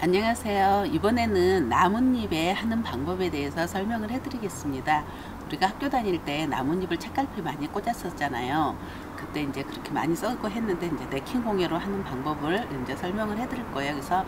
안녕하세요. 이번에는 나뭇잎에 하는 방법에 대해서 설명을 해드리겠습니다. 우리가 학교 다닐 때 나뭇잎을 책갈피 많이 꽂았었잖아요. 그때 이제 그렇게 많이 써고 했는데 이제 네킹 공예로 하는 방법을 이제 설명을 해드릴 거예요. 그래서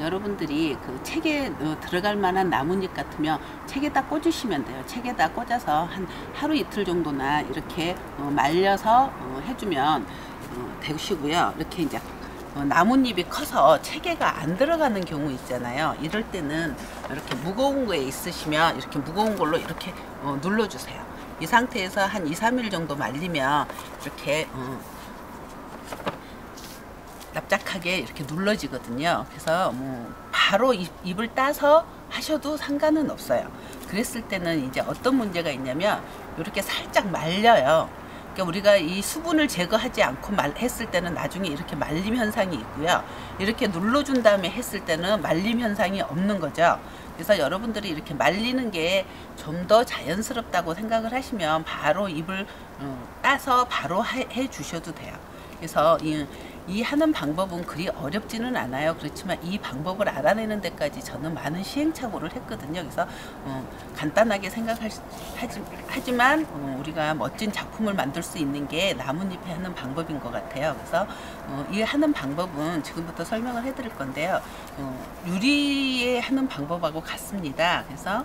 여러분들이 그 책에 들어갈 만한 나뭇잎 같으면 책에다 꽂으시면 돼요. 책에다 꽂아서 한 하루 이틀 정도나 이렇게 말려서 해주면 되시고요. 이렇게 이제 나뭇잎이 커서 체계가 안 들어가는 경우 있잖아요. 이럴 때는 이렇게 무거운 거에 있으시면 이렇게 무거운 걸로 이렇게 눌러주세요. 이 상태에서 한 2-3일 정도 말리면 이렇게 납작하게 이렇게 눌러지거든요. 그래서 뭐 바로 잎을 따서 하셔도 상관은 없어요. 그랬을 때는 이제 어떤 문제가 있냐면 이렇게 살짝 말려요. 그러니까 우리가 이 수분을 제거하지 않고 했을 때는 나중에 이렇게 말림 현상이 있고요. 이렇게 눌러준 다음에 했을 때는 말림 현상이 없는 거죠. 그래서 여러분들이 이렇게 말리는 게 좀 더 자연스럽다고 생각을 하시면 바로 잎을 따서 바로 해 주셔도 돼요. 그래서 이 하는 방법은 그리 어렵지는 않아요. 그렇지만 이 방법을 알아내는 데까지 저는 많은 시행착오를 했거든요. 그래서 간단하게 하지만 우리가 멋진 작품을 만들 수 있는 게 나뭇잎에 하는 방법인 것 같아요. 그래서 이 하는 방법은 지금부터 설명을 해드릴 건데요. 유리에 하는 방법하고 같습니다. 그래서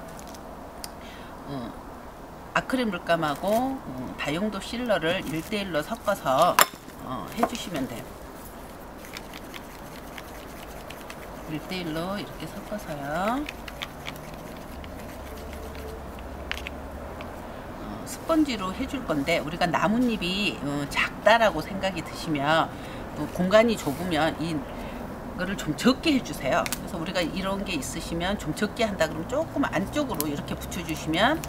아크릴 물감하고 다용도 실러를 1:1로 섞어서 해주시면 돼요. 1:1로 이렇게 섞어서요. 스펀지로 해줄 건데 우리가 나뭇잎이 작다라고 생각이 드시면 공간이 좁으면 이거를 좀 적게 해주세요. 그래서 우리가 이런 게 있으시면 좀 적게 한다 그러면 조금 안쪽으로 이렇게 붙여주시면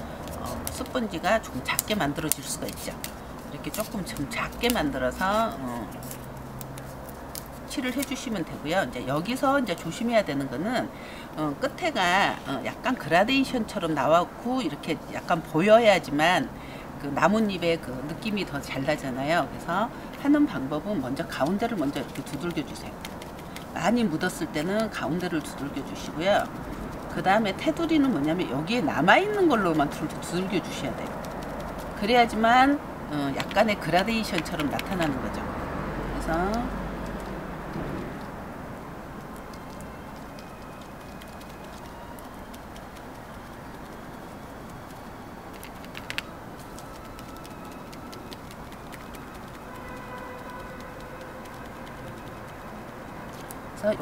스펀지가 좀 작게 만들어질 수가 있죠. 이렇게 조금 좀 작게 만들어서 칠을 해주시면 되고요. 이제 여기서 이제 조심해야 되는 거는 끝에가 약간 그라데이션처럼 나왔고 이렇게 약간 보여야지만 그 나뭇잎의 그 느낌이 더 잘 나잖아요. 그래서 하는 방법은 먼저 가운데를 먼저 이렇게 두들겨 주세요. 많이 묻었을 때는 가운데를 두들겨 주시고요. 그 다음에 테두리는 뭐냐면 여기에 남아있는 걸로만 두들겨 주셔야 돼요. 그래야지만 약간의 그라데이션처럼 나타나는 거죠. 그래서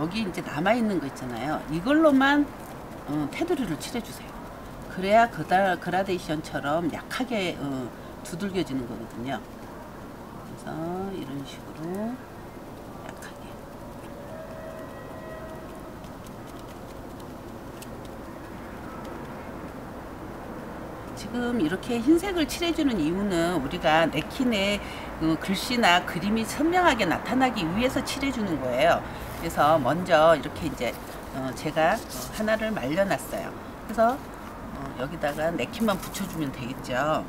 여기 이제 남아있는 거 있잖아요. 이걸로만 테두리를 칠해주세요. 그래야 그라데이션처럼 약하게 두들겨지는 거거든요. 그래서 이런 식으로 약하게. 지금 이렇게 흰색을 칠해주는 이유는 우리가 네킨의 글씨나 그림이 선명하게 나타나기 위해서 칠해주는 거예요. 그래서 먼저 이렇게 이제 제가 하나를 말려놨어요. 그래서 여기다가 네킨만 붙여주면 되겠죠.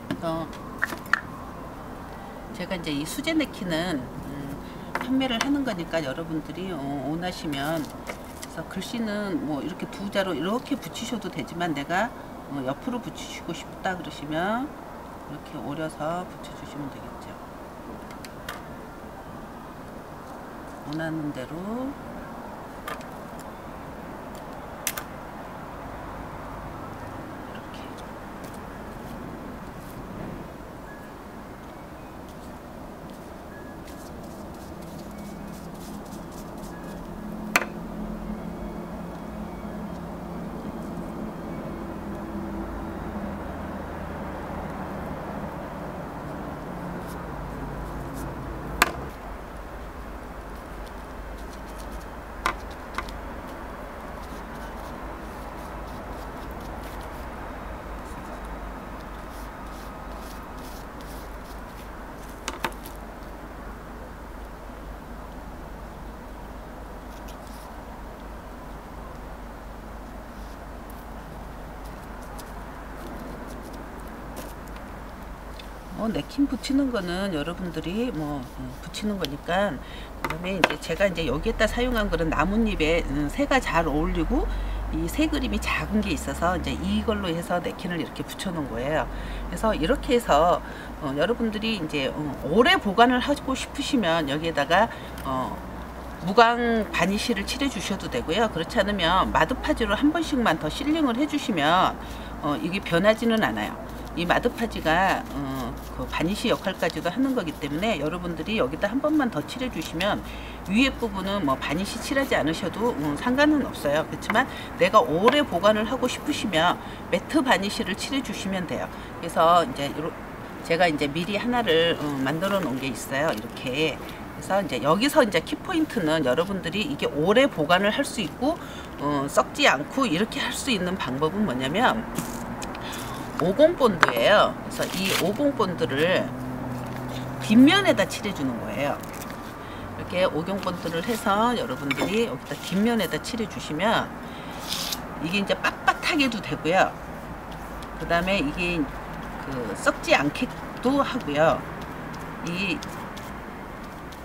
그래서 제가 이제 이 수제 네킨은 판매를 하는 거니까 여러분들이 원하시면 그래서 글씨는 뭐 이렇게 두 자로 이렇게 붙이셔도 되지만 내가 옆으로 붙이시고 싶다 그러시면 이렇게 오려서 붙여주시면 되겠죠. 원하는 대로 이렇게 네킨 붙이는 거는 여러분들이 붙이는 거니까. 그다음에 이제 제가 이제 여기에다 사용한 그런 나뭇잎에 새가 잘 어울리고 이 새 그림이 작은 게 있어서 이제 이걸로 해서 네킨을 이렇게 붙여 놓은 거예요. 그래서 이렇게 해서 여러분들이 이제 오래 보관을 하고 싶으시면 여기에다가 무광 바니쉬를 칠해 주셔도 되고요. 그렇지 않으면 마드파지로 한 번씩만 더 실링을 해 주시면 이게 변하지는 않아요. 이 마드파지가 그 바니쉬 역할까지도 하는 거기 때문에 여러분들이 여기다 한 번만 더 칠해 주시면 위에 부분은 뭐 바니쉬 칠하지 않으셔도 상관은 없어요. 그렇지만 내가 오래 보관을 하고 싶으시면 매트 바니쉬를 칠해 주시면 돼요. 그래서 이제 제가 이제 미리 하나를 만들어 놓은 게 있어요. 이렇게. 그래서 이제 여기서 이제 키포인트는 여러분들이 이게 오래 보관을 할 수 있고 썩지 않고 이렇게 할 수 있는 방법은 뭐냐면 50 본드예요. 그래서 이 50 본드를 뒷면에다 칠해주는 거예요. 이렇게 50 본드를 해서 여러분들이 여기다 뒷면에다 칠해주시면 이게 이제 빳빳하게도 되고요. 그 다음에 이게 그 썩지 않게도 하고요. 이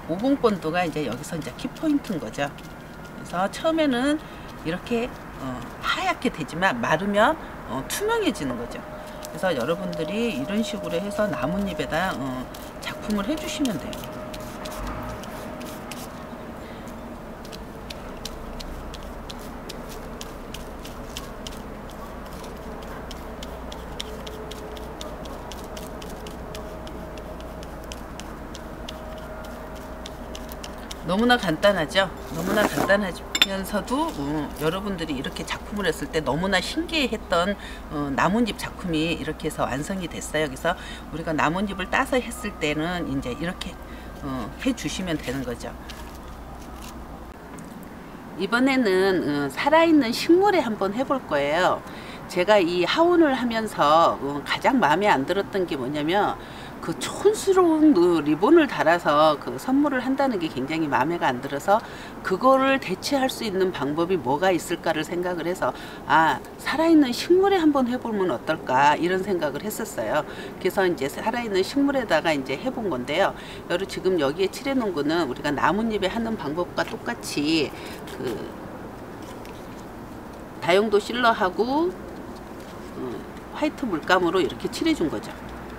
50 본드가 이제 여기서 이제 키포인트인 거죠. 그래서 처음에는 이렇게 하얗게 되지만 마르면 투명해지는 거죠. 그래서 여러분들이 이런 식으로 해서 나뭇잎에다 작품을 해주시면 돼요. 너무나 간단하죠. 너무나 간단하면서도 여러분들이 이렇게 작품을 했을 때 너무나 신기해했던 나뭇잎 작품이 이렇게 해서 완성이 됐어요. 그래서 우리가 나뭇잎을 따서 했을 때는 이제 이렇게 해주시면 되는 거죠. 이번에는 살아있는 식물에 한번 해볼 거예요. 제가 이 하원을 하면서 가장 마음에 안 들었던 게 뭐냐면 그 촌스러운 그 리본을 달아서 그 선물을 한다는 게 굉장히 마음에 안 들어서 그거를 대체할 수 있는 방법이 뭐가 있을까를 생각을 해서 살아있는 식물에 한번 해보면 어떨까 이런 생각을 했었어요. 그래서 이제 살아있는 식물에다가 이제 해본 건데요. 지금 여기에 칠해 놓은 거는 우리가 나뭇잎에 하는 방법과 똑같이 그 다용도 실러하고 화이트 물감으로 이렇게 칠해 준 거죠.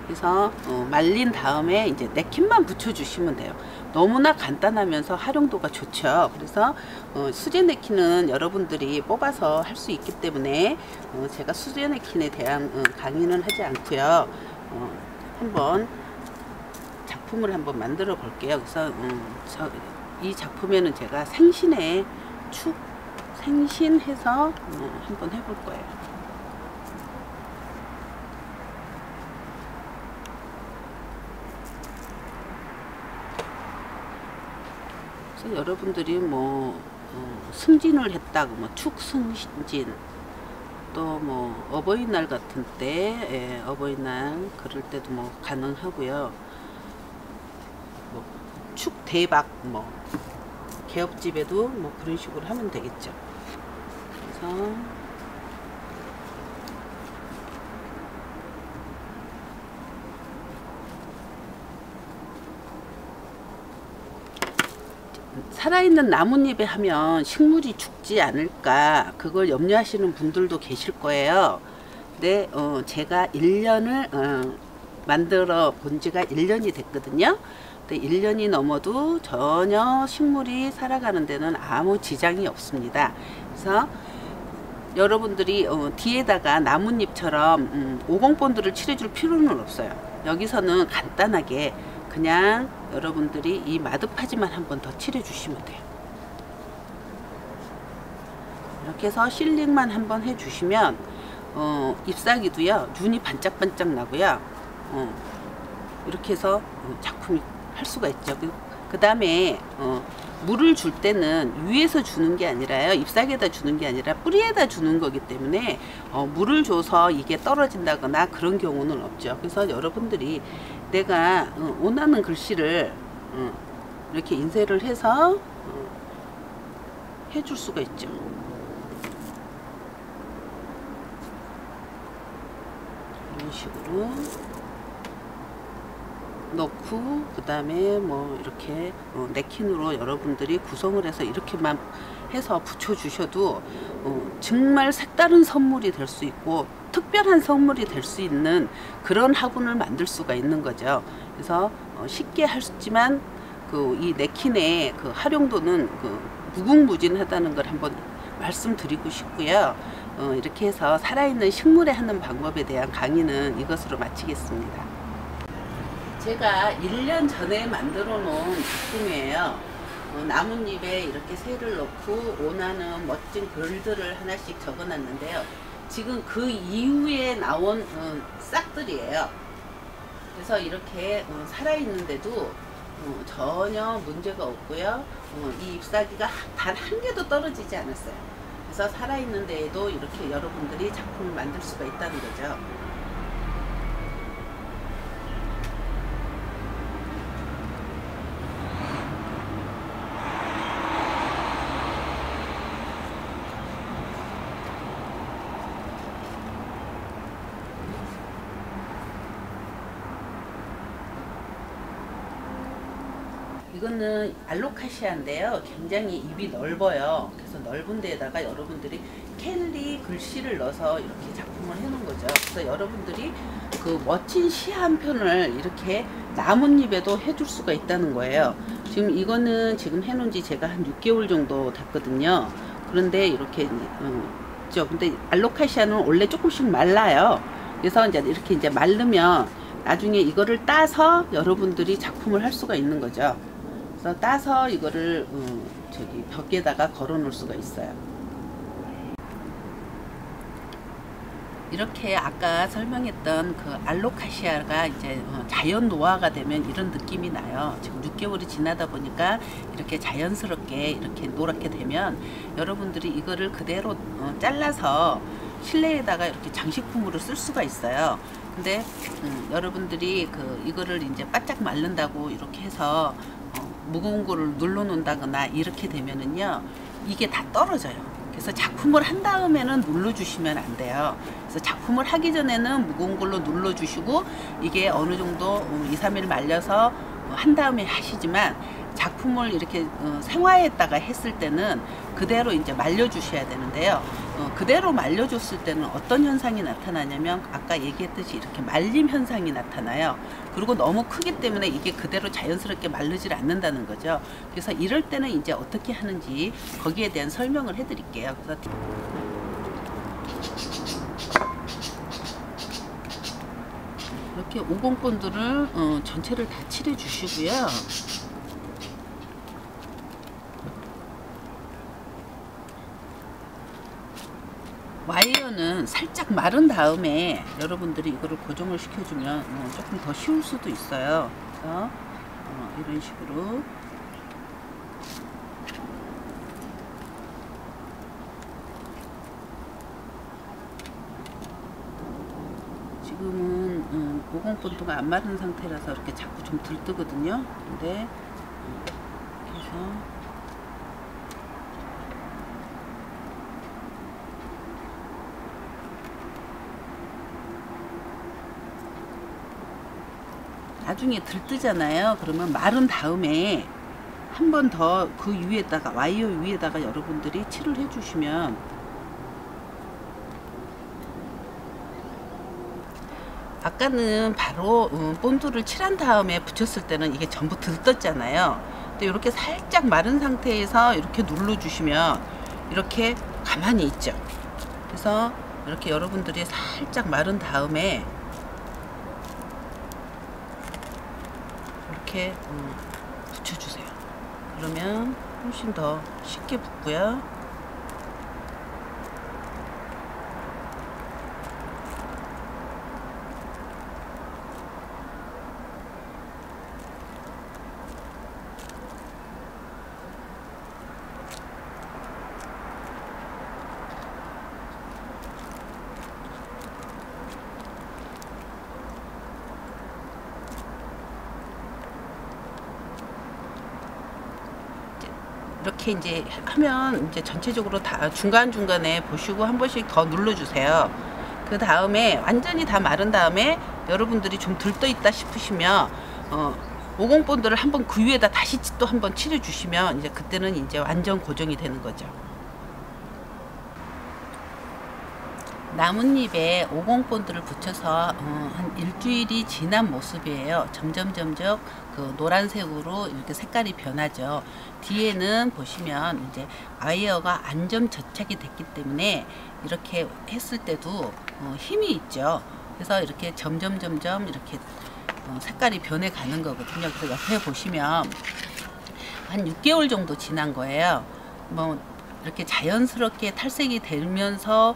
그래서 말린 다음에 이제 네킨만 붙여주시면 돼요. 너무나 간단하면서 활용도가 좋죠. 그래서 수제 네킨은 여러분들이 뽑아서 할 수 있기 때문에 제가 수제 네킨에 대한 강의는 하지 않고요. 한번 작품을 한번 만들어 볼게요. 그래서 이 작품에는 제가 생신에 축 생신해서 한번 해볼 거예요. 여러분들이 승진을 했다고 축승진 또 어버이날 같은 때 어버이날 그럴 때도 가능하고요. 축대박 개업집에도 그런 식으로 하면 되겠죠. 그래서 살아있는 나뭇잎에 하면 식물이 죽지 않을까 그걸 염려하시는 분들도 계실 거예요. 근데 제가 1년을 만들어 본 지가 1년이 됐거든요. 근데 1년이 넘어도 전혀 식물이 살아가는 데는 아무 지장이 없습니다. 그래서 여러분들이 뒤에다가 나뭇잎처럼 50 본드를 칠해줄 필요는 없어요. 여기서는 간단하게 그냥 여러분들이 이 마드파지만 한번 더 칠해 주시면 돼요. 이렇게 해서 실링만 한번 해 주시면 잎사귀도요 눈이 반짝반짝 나고요. 이렇게 해서 작품이 할 수가 있죠. 그 다음에 물을 줄 때는 위에서 주는 게 아니라요, 잎사귀에다 주는 게 아니라 뿌리에다 주는 거기 때문에 물을 줘서 이게 떨어진다거나 그런 경우는 없죠. 그래서 여러분들이 내가 원하는 글씨를 이렇게 인쇄를 해서 해줄 수가 있죠. 이런 식으로 넣고 그 다음에 뭐 이렇게 냅킨으로 여러분들이 구성을 해서 이렇게만 해서 붙여 주셔도 정말 색다른 선물이 될 수 있고 특별한 선물이 될 수 있는 그런 화분을 만들 수가 있는 거죠. 그래서 쉽게 할 수 있지만 이 냅킨의 그 활용도는 무궁무진하다는 걸 한번 말씀드리고 싶고요. 이렇게 해서 살아있는 식물에 하는 방법에 대한 강의는 이것으로 마치겠습니다. 제가 1년 전에 만들어 놓은 작품이에요. 나뭇잎에 이렇게 새를 넣고 원하는 멋진 글들을 하나씩 적어 놨는데요. 지금 그 이후에 나온 싹들이에요. 그래서 이렇게 살아있는데도 전혀 문제가 없고요. 이 잎사귀가 단 한 개도 떨어지지 않았어요. 그래서 살아있는 데에도 이렇게 여러분들이 작품을 만들 수가 있다는 거죠. 이거는 알로카시아인데요. 굉장히 잎이 넓어요. 그래서 넓은 데에다가 여러분들이 캘리 글씨를 넣어서 이렇게 작품을 해놓은 거죠. 그래서 여러분들이 그 멋진 시 한 편을 이렇게 나뭇잎에도 해줄 수가 있다는 거예요. 지금 이거는 지금 해놓은 지 제가 한 6개월 정도 됐거든요. 그런데 이렇게 근데 알로카시아는 원래 조금씩 말라요. 그래서 이렇게 마르면 나중에 이거를 따서 여러분들이 작품을 할 수가 있는 거죠. 그래서 따서 이거를 벽에다가 걸어 놓을 수가 있어요. 이렇게 아까 설명했던 그 알로카시아가 이제 자연 노화가 되면 이런 느낌이 나요. 지금 6개월이 지나다 보니까 이렇게 자연스럽게 이렇게 노랗게 되면 여러분들이 이거를 그대로 잘라서 실내에다가 이렇게 장식품으로 쓸 수가 있어요. 근데 여러분들이 이거를 이제 바짝 마른다고 이렇게 해서 무거운 거를 눌러 놓는다거나 이렇게 되면은요, 이게 다 떨어져요. 그래서 작품을 한 다음에는 눌러 주시면 안 돼요. 그래서 작품을 하기 전에는 무거운 걸로 눌러 주시고 이게 어느 정도 2, 3일 말려서 한 다음에 하시지만 작품을 이렇게 생화에다가 했을 때는 그대로 이제 말려 주셔야 되는데요. 그대로 말려 줬을 때는 어떤 현상이 나타나냐면 아까 얘기했듯이 이렇게 말림 현상이 나타나요. 그리고 너무 크기 때문에 이게 그대로 자연스럽게 마르질 않는다는 거죠. 그래서 이럴 때는 이제 어떻게 하는지 거기에 대한 설명을 해 드릴게요. 그래서 이렇게 오공본들을 전체를 다 칠해 주시고요. 와이어는 살짝 마른 다음에 여러분들이 이거를 고정을 시켜주면 조금 더 쉬울 수도 있어요. 그래서 이런 식으로 지금은 모공본도가 안 마른 상태라서 이렇게 자꾸 좀 들뜨거든요. 근데 이렇게 해서 나중에 들뜨잖아요. 그러면 마른 다음에 한 번 더 그 위에다가 와이어 위에다가 여러분들이 칠을 해주시면 아까는 바로 본드를 칠한 다음에 붙였을 때는 이게 전부 들떴잖아요. 근데 이렇게 살짝 마른 상태에서 이렇게 눌러주시면 이렇게 가만히 있죠. 그래서 이렇게 여러분들이 살짝 마른 다음에 이렇게 붙여주세요. 그러면 훨씬 더 쉽게 붙고요. 이렇게 이제 하면 이제 전체적으로 다 중간중간에 보시고 한 번씩 더 눌러주세요. 그 다음에 완전히 다 마른 다음에 여러분들이 좀 들떠 있다 싶으시면 오공본드를 한번 그 위에다 다시 또 한번 칠해 주시면 이제 그때는 이제 완전 고정이 되는 거죠. 나뭇잎에 오공본드를 붙여서 한 일주일이 지난 모습이에요. 점점 그 노란색으로 이렇게 색깔이 변하죠. 뒤에는 보시면 이제 와이어가 안전 접착이 됐기 때문에 이렇게 했을 때도 힘이 있죠. 그래서 이렇게 점점 이렇게 색깔이 변해 가는 거거든요. 그래서 옆에 보시면 한 6개월 정도 지난 거예요. 뭐 이렇게 자연스럽게 탈색이 되면서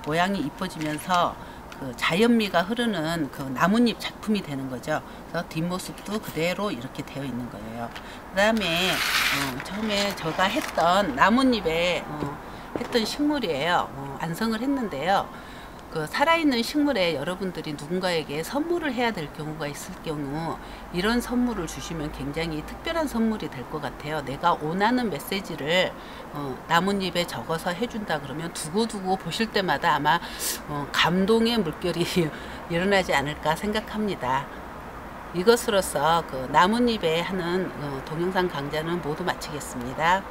모양이 이뻐지면서 그 자연미가 흐르는 그 나뭇잎 작품이 되는 거죠. 그래서 뒷모습도 그대로 이렇게 되어 있는 거예요. 그 다음에 처음에 제가 했던 나뭇잎에 했던 식물이에요. 완성을 했는데요. 그 살아있는 식물에 여러분들이 누군가에게 선물을 해야 될 경우가 있을 경우 이런 선물을 주시면 굉장히 특별한 선물이 될 것 같아요. 내가 원하는 메시지를 나뭇잎에 적어서 해준다 그러면 두고두고 보실 때마다 아마 감동의 물결이 일어나지 않을까 생각합니다. 이것으로서 그 나뭇잎에 하는 동영상 강좌는 모두 마치겠습니다.